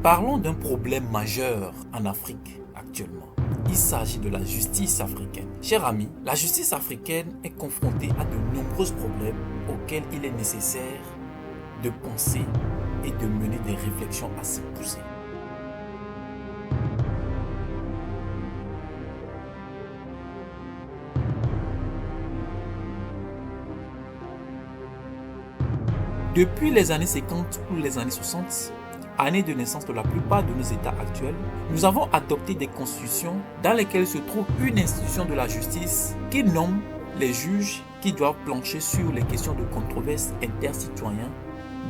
Parlons d'un problème majeur en Afrique actuellement. Il s'agit de la justice africaine. Chers amis, la justice africaine est confrontée à de nombreux problèmes auxquels il est nécessaire de penser et de mener des réflexions assez poussées. Depuis les années 50 ou les années 60, année de naissance de la plupart de nos États actuels, nous avons adopté des constitutions dans lesquelles se trouve une institution de la justice qui nomme les juges qui doivent plancher sur les questions de controverses intercitoyens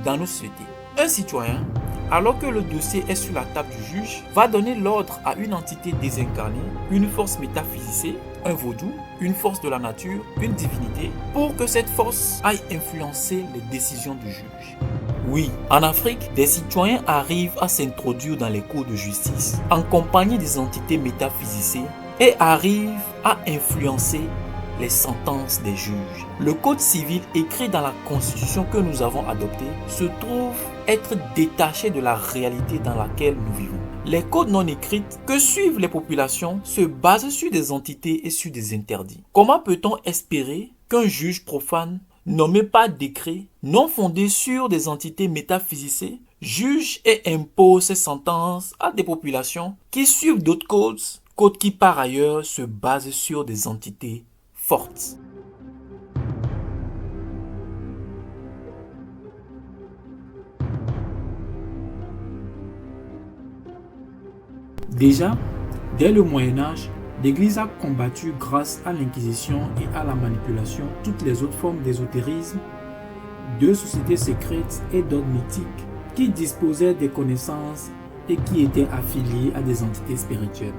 dans nos sociétés. Un citoyen, alors que le dossier est sur la table du juge, va donner l'ordre à une entité désincarnée, une force métaphysicée, un vaudou, une force de la nature, une divinité, pour que cette force aille influencer les décisions du juge. Oui, en Afrique, des citoyens arrivent à s'introduire dans les cours de justice en compagnie des entités métaphysicées et arrivent à influencer les sentences des juges. Le code civil écrit dans la constitution que nous avons adoptée se trouve être détaché de la réalité dans laquelle nous vivons. Les codes non écrits que suivent les populations se basent sur des entités et sur des interdits. Comment peut-on espérer qu'un juge profane, nommé par décret, non fondé sur des entités métaphysicées, juge et impose ses sentences à des populations qui suivent d'autres codes qui par ailleurs se basent sur des entités fortes? Déjà, dès le Moyen-Âge, l'Église a combattu grâce à l'Inquisition et à la manipulation toutes les autres formes d'ésotérisme, de sociétés secrètes et d'ordres mythiques qui disposaient des connaissances et qui étaient affiliés à des entités spirituelles.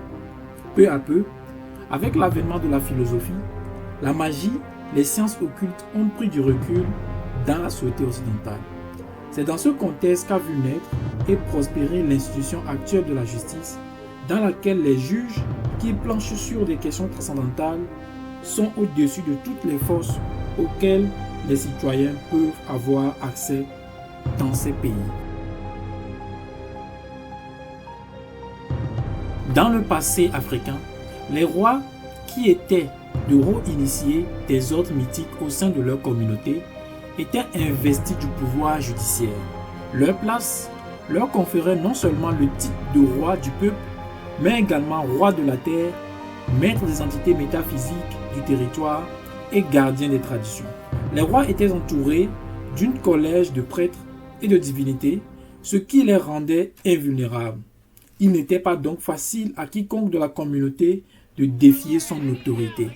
Peu à peu, avec l'avènement de la philosophie, la magie, les sciences occultes ont pris du recul dans la société occidentale. C'est dans ce contexte qu'a vu naître et prospérer l'institution actuelle de la justice, dans laquelle les juges qui planchent sur des questions transcendantales sont au-dessus de toutes les forces auxquelles les citoyens peuvent avoir accès dans ces pays. Dans le passé africain, les rois qui étaient de hauts initiés des ordres mythiques au sein de leur communauté étaient investis du pouvoir judiciaire. Leur place leur conférait non seulement le titre de roi du peuple, mais également roi de la terre, maître des entités métaphysiques du territoire et gardien des traditions. Les rois étaient entourés d'une collège de prêtres et de divinités, ce qui les rendait invulnérables. Il n'était pas donc facile à quiconque de la communauté de défier son autorité.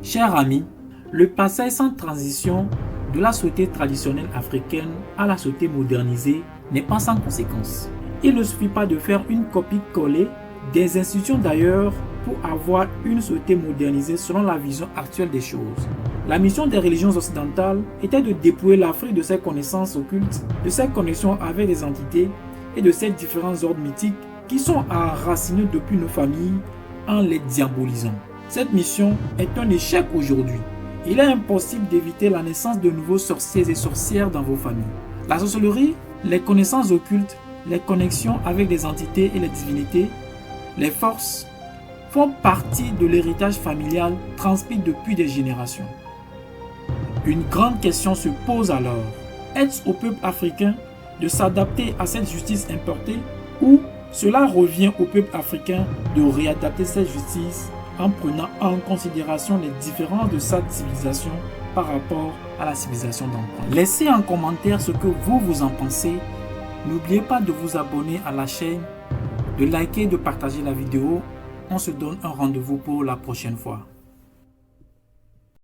Chers amis, le passage sans transition de la société traditionnelle africaine à la société modernisée n'est pas sans conséquences. Il ne suffit pas de faire une copie-collée des institutions d'ailleurs pour avoir une société modernisée selon la vision actuelle des choses. La mission des religions occidentales était de dépouiller l'Afrique de ses connaissances occultes, de ses connexions avec des entités et de ses différents ordres mythiques qui sont enracinés depuis nos familles en les diabolisant. Cette mission est un échec aujourd'hui. Il est impossible d'éviter la naissance de nouveaux sorciers et sorcières dans vos familles. La sorcellerie, les connaissances occultes, les connexions avec des entités et les divinités, les forces, font partie de l'héritage familial transmis depuis des générations. Une grande question se pose alors. Est-ce au peuple africain de s'adapter à cette justice importée ou cela revient au peuple africain de réadapter cette justice en prenant en considération les différences de sa civilisation par rapport à la civilisation d'emprunt? Laissez en commentaire ce que vous en pensez. N'oubliez pas de vous abonner à la chaîne, de liker et de partager la vidéo. On se donne un rendez-vous pour la prochaine fois.